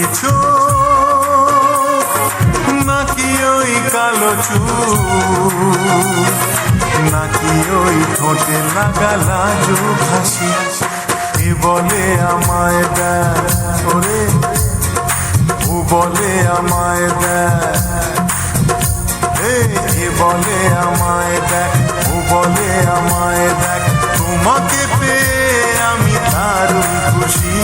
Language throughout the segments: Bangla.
দুটি চোখ নাকি ওই কালো চুল, নাকি ওই ঠোঁটে লাগা লাজুক হাসি। এ বলে আমায় দেখ ওরে, ও বলে আমায় দেখ, এ বলে আমায় দেখ, ও বলে আমায় দেখ, তোমাকে পেয়ে আমি দারুণ খুশি।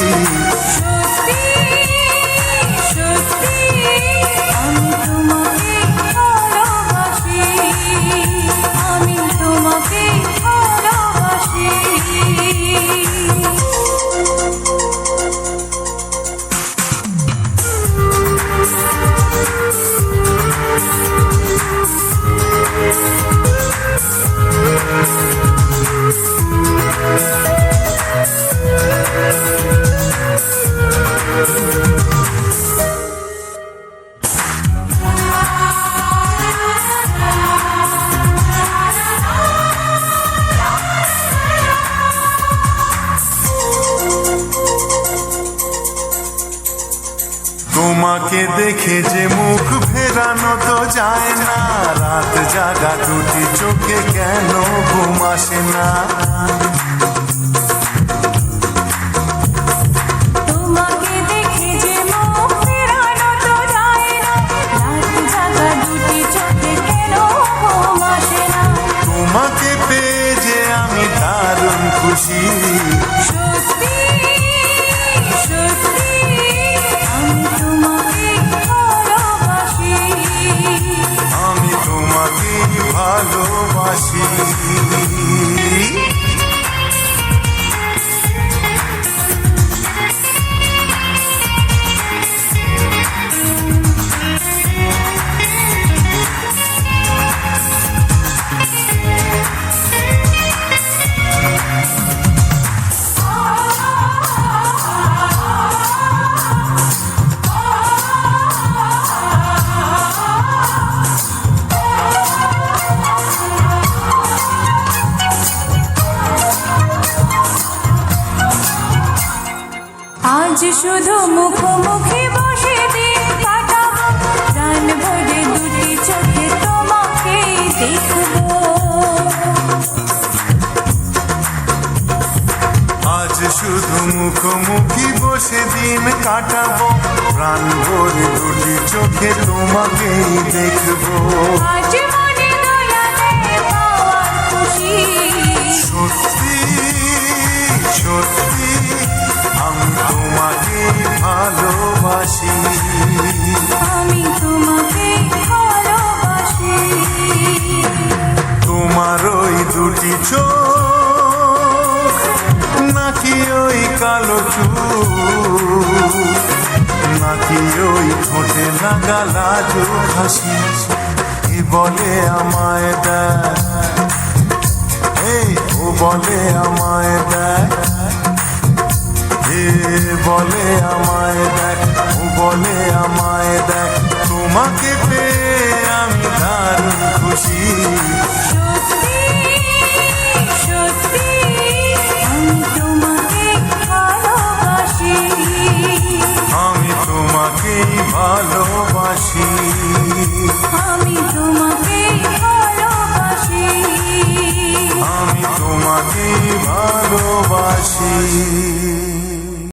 তোমাকে দেখে যে মুখ ফেরানো তো যায় না, রাত জাগা দুটি চোখে কেন ঘুম আসে না। তোমাকে দেখে যে মুখ ফেরানো তো যায় না, রাত জাগা দুটি চোখে কেন ঘুম আসে না। তোমাকে পেয়ে যে আমি দারুণ খুশি। সত্যি সত্যি আমি তোমাকে ভালোবাসি, আমি তোমাকে ভালোবাসি। আজ শুধু মুখোমুখি বসে দিন কাটাবো, প্রাণ ভরে দুটি চোখে তোমাকে দেখবো। আজ শুধু মুখোমুখি বসে দিন কাটাবো, প্রাণ ভরে দুটি চোখে তোমাকেই দেখবো। আজ মনে দোলাতে পাওয়ার খুশি। সত্যি সত্যি আমি তোমাকে ভালোবাসি। আমি তোমাকে ভালোবাসি। তোমার ওই দুটি চোখ নাকি ওই কালো চুল, নাকি ওই ঠোঁটে লাগা লাজুক হাসি। এ বলে আমায় দেখ, এই ও বলে আমায় দেখ, এ বলে আমায় দেখ, ও বলে আমায় দেখ, তোমাকে পেয়ে আমি দারুণ খুশি। সত্যি সত্যি আমি তোমাকে ভালোবাসি, আমি তোমাকেই ভালোবাসি। আমি তোমাকে ভালোবাসি, আমি তোমাকেই ভালোবাসি।